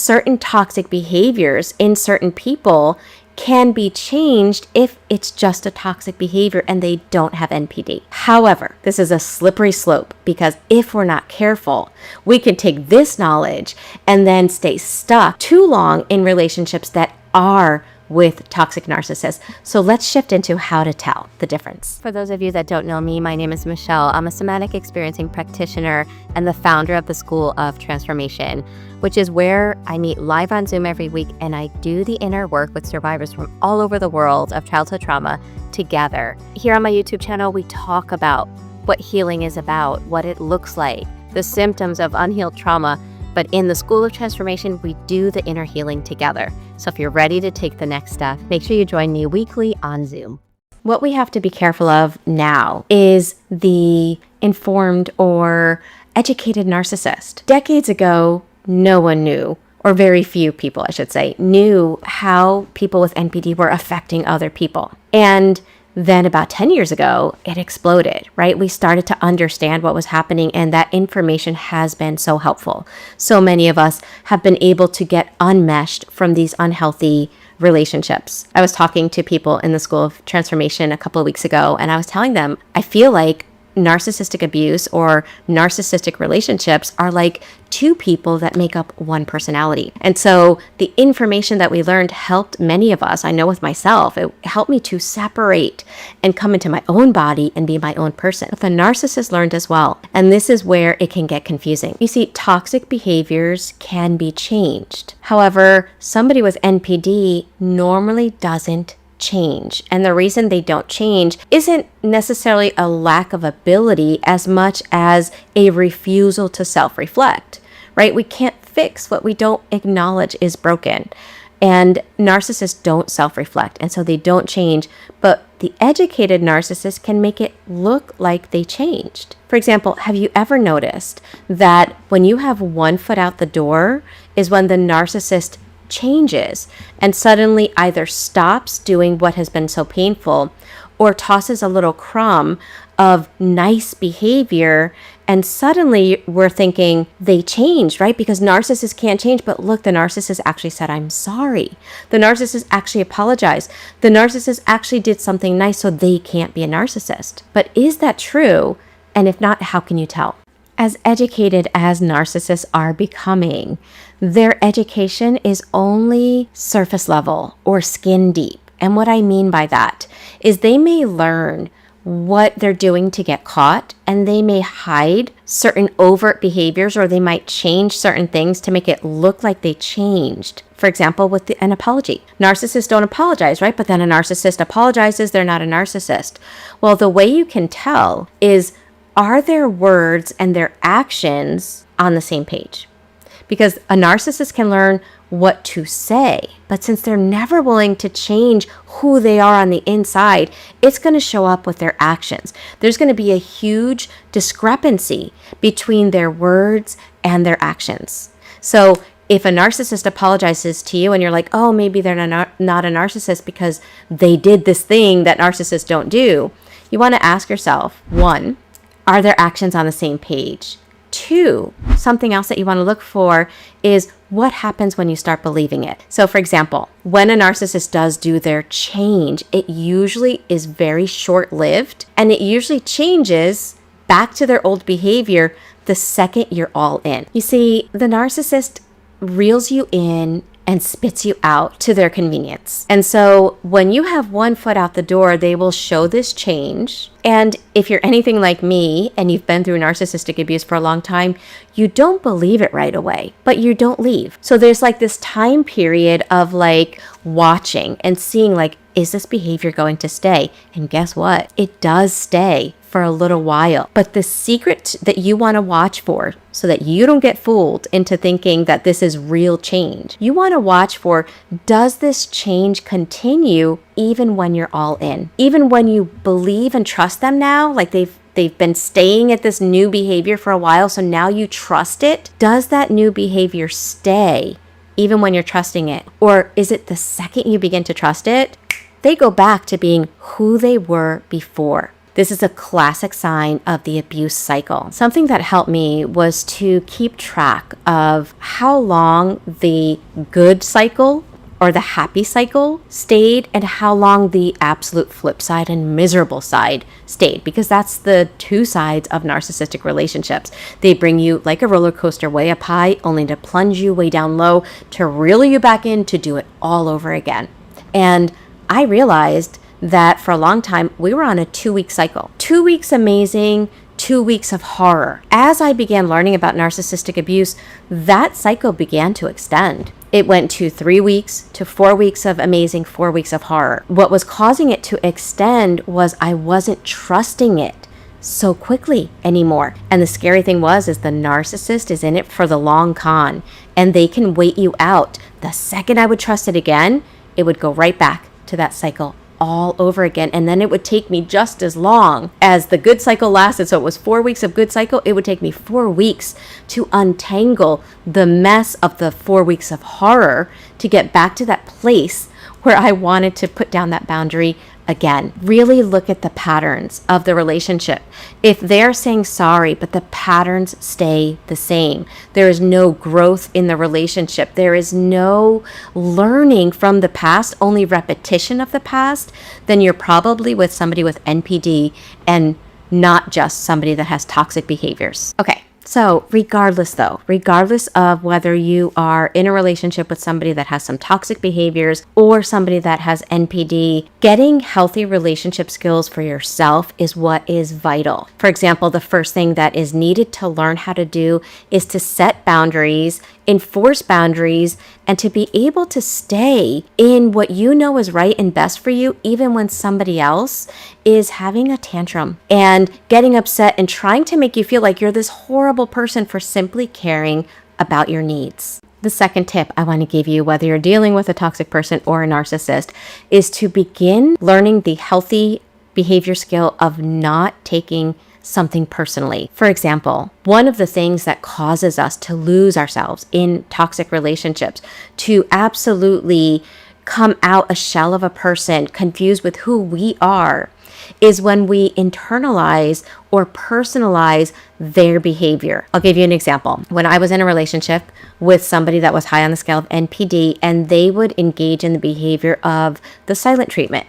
certain toxic behaviors in certain people can be changed if it's just a toxic behavior and they don't have NPD. However, this is a slippery slope because if we're not careful, we can take this knowledge and then stay stuck too long in relationships that are with toxic narcissists. So let's shift into how to tell the difference. For those of you that don't know me, my name is Michele. I'm a somatic experiencing practitioner and the founder of the School of Transformation, which is where I meet live on Zoom every week and I do the inner work with survivors from all over the world of childhood trauma together. Here on my YouTube channel, we talk about what healing is about, what it looks like, the symptoms of unhealed trauma. But in the School of Transformation, we do the inner healing together. So if you're ready to take the next step, make sure you join me weekly on Zoom. What we have to be careful of now is the informed or educated narcissist. Decades ago, no one knew, or very few people, I should say, knew how people with NPD were affecting other people. And then about 10 years ago, it exploded, right? We started to understand what was happening, and that information has been so helpful. So many of us have been able to get unmeshed from these unhealthy relationships. I was talking to people in the School of Transformation a couple of weeks ago, and I was telling them, I feel like narcissistic abuse or narcissistic relationships are like two people that make up one personality. And so the information that we learned helped many of us. I know with myself, it helped me to separate and come into my own body and be my own person. But the narcissist learned as well. And this is where it can get confusing. You see, toxic behaviors can be changed. However, somebody with NPD normally doesn't change. And the reason they don't change isn't necessarily a lack of ability as much as a refusal to self-reflect, right? We can't fix what we don't acknowledge is broken. And narcissists don't self-reflect, and so they don't change. But the educated narcissist can make it look like they changed. For example, have you ever noticed that when you have one foot out the door is when the narcissist changes and suddenly either stops doing what has been so painful or tosses a little crumb of nice behavior, and suddenly we're thinking they changed, right? Because narcissists can't change, but look, the narcissist actually said, I'm sorry. The narcissist actually apologized. The narcissist actually did something nice, so they can't be a narcissist. But is that true? And if not, how can you tell? As educated as narcissists are becoming, their education is only surface level or skin deep. And what I mean by that is they may learn what they're doing to get caught, and they may hide certain overt behaviors, or they might change certain things to make it look like they changed. For example, with an apology. Narcissists don't apologize, right? But then a narcissist apologizes, they're not a narcissist. Well, the way you can tell is, are their words and their actions on the same page? Because a narcissist can learn what to say, but since they're never willing to change who they are on the inside, it's going to show up with their actions. There's going to be a huge discrepancy between their words and their actions. So if a narcissist apologizes to you and you're like, oh, maybe they're not a narcissist because they did this thing that narcissists don't do, you want to ask yourself, one, are their actions on the same page? Two, something else that you want to look for is what happens when you start believing it. So for example, when a narcissist does do their change, it usually is very short-lived, and it usually changes back to their old behavior the second you're all in. You see, the narcissist reels you in and spits you out to their convenience. And so when you have one foot out the door, they will show this change. And if you're anything like me and you've been through narcissistic abuse for a long time, you don't believe it right away, but you don't leave. So there's like this time period of like watching and seeing like, is this behavior going to stay? And guess what? It does stay for a little while. But the secret that you want to watch for, so that you don't get fooled into thinking that this is real change, you want to watch for, does this change continue even when you're all in? Even when you believe and trust them now, like they've been staying at this new behavior for a while, so now you trust it. Does that new behavior stay even when you're trusting it? Or is it the second you begin to trust it, they go back to being who they were before? This is a classic sign of the abuse cycle. Something that helped me was to keep track of how long the good cycle or the happy cycle stayed and how long the absolute flip side and miserable side stayed, because that's the two sides of narcissistic relationships. They bring you like a roller coaster way up high, only to plunge you way down low, to reel you back in, to do it all over again. And I realized that for a long time, we were on a 2-week cycle. 2 weeks amazing, 2 weeks of horror. As I began learning about narcissistic abuse, that cycle began to extend. It went to 3 weeks to 4 weeks of amazing, 4 weeks of horror. What was causing it to extend was I wasn't trusting it so quickly anymore. And the scary thing is the narcissist is in it for the long con, and they can wait you out. The second I would trust it again, it would go right back to that cycle all over again. And then it would take me just as long as the good cycle lasted. So it was 4 weeks of good cycle. It would take me 4 weeks to untangle the mess of the 4 weeks of horror to get back to that place where I wanted to put down that boundary again. Really look at the patterns of the relationship. If they're saying sorry, but the patterns stay the same, there is no growth in the relationship. There is no learning from the past, only repetition of the past, then you're probably with somebody with NPD and not just somebody that has toxic behaviors. Okay. So regardless of whether you are in a relationship with somebody that has some toxic behaviors or somebody that has NPD, getting healthy relationship skills for yourself is what is vital. For example, the first thing that is needed to learn how to do is to set boundaries, enforce boundaries, and to be able to stay in what you know is right and best for you, even when somebody else is having a tantrum and getting upset and trying to make you feel like you're this horrible person for simply caring about your needs. The second tip I want to give you, whether you're dealing with a toxic person or a narcissist, is to begin learning the healthy behavior skill of not taking something personally. For example, one of the things that causes us to lose ourselves in toxic relationships, to absolutely come out a shell of a person confused with who we are, is when we internalize or personalize their behavior. I'll give you an example. When I was in a relationship with somebody that was high on the scale of NPD, and they would engage in the behavior of the silent treatment.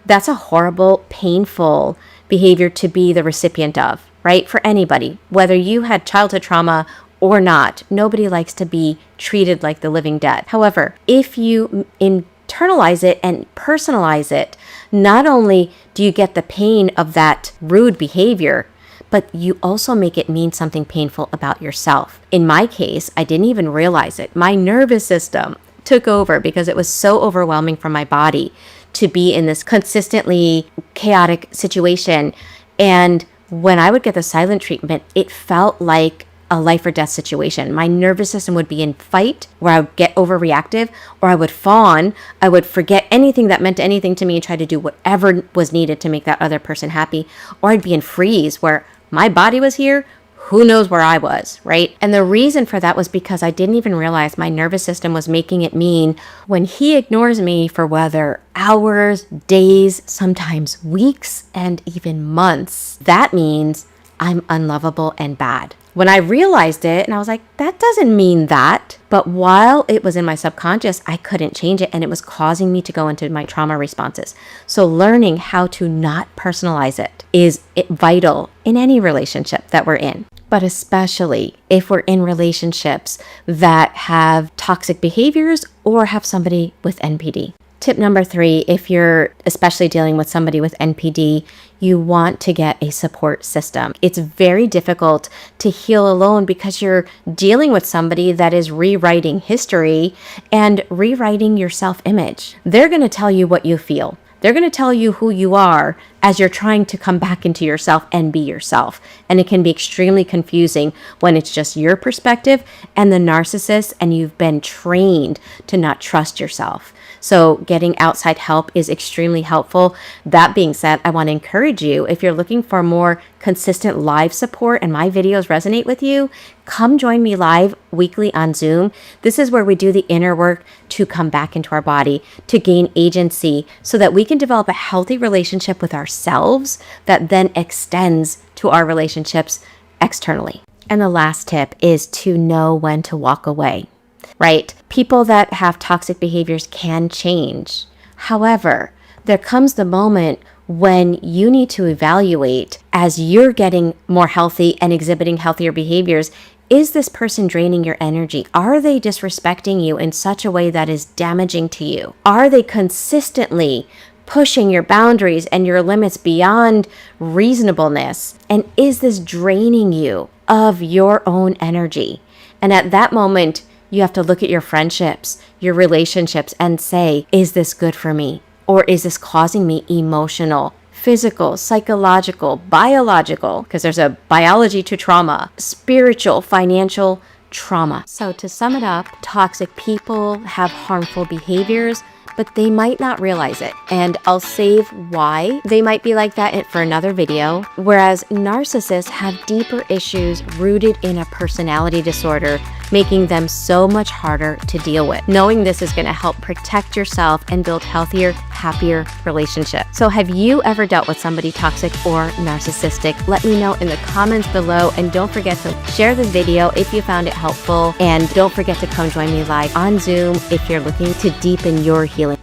That's a horrible, painful behavior to be the recipient of, right? For anybody, whether you had childhood trauma or not, nobody likes to be treated like the living dead. However, if you internalize it and personalize it, not only do you get the pain of that rude behavior, but you also make it mean something painful about yourself. In my case, I didn't even realize it. My nervous system took over because it was so overwhelming for my body to be in this consistently chaotic situation. And when I would get the silent treatment, it felt like a life or death situation. My nervous system would be in fight, where I would get overreactive, or I would fawn. I would forget anything that meant anything to me and try to do whatever was needed to make that other person happy. Or I'd be in freeze, where my body was here, who knows where I was, right? And the reason for that was because I didn't even realize my nervous system was making it mean when he ignores me for whether hours, days, sometimes weeks, and even months, that means I'm unlovable and bad. When I realized it, and I was like, that doesn't mean that. But while it was in my subconscious, I couldn't change it, and it was causing me to go into my trauma responses. So learning how to not personalize it is vital in any relationship that we're in. But especially if we're in relationships that have toxic behaviors or have somebody with NPD. Tip number 3, if you're especially dealing with somebody with NPD, you want to get a support system. It's very difficult to heal alone because you're dealing with somebody that is rewriting history and rewriting your self-image. They're going to tell you what you feel. They're going to tell you who you are as you're trying to come back into yourself and be yourself. And it can be extremely confusing when it's just your perspective and the narcissist, and you've been trained to not trust yourself. So getting outside help is extremely helpful. That being said, I want to encourage you, if you're looking for more consistent live support and my videos resonate with you, come join me live weekly on Zoom. This is where we do the inner work to come back into our body, to gain agency so that we can develop a healthy relationship with ourselves ourselves that then extends to our relationships externally. And the last tip is to know when to walk away, right? People that have toxic behaviors can change. However, there comes the moment when you need to evaluate, as you're getting more healthy and exhibiting healthier behaviors, is this person draining your energy? Are they disrespecting you in such a way that is damaging to you? Are they consistently pushing your boundaries and your limits beyond reasonableness? And is this draining you of your own energy? And at that moment, you have to look at your friendships, your relationships, and say, is this good for me? Or is this causing me emotional, physical, psychological, biological, because there's a biology to trauma, spiritual, financial trauma. So to sum it up, toxic people have harmful behaviors, but they might not realize it. And I'll save why they might be like that for another video. Whereas narcissists have deeper issues rooted in a personality disorder, making them so much harder to deal with. Knowing this is going to help protect yourself and build healthier, happier relationships. So have you ever dealt with somebody toxic or narcissistic? Let me know in the comments below, and don't forget to share this video if you found it helpful, and don't forget to come join me live on Zoom if you're looking to deepen your healing.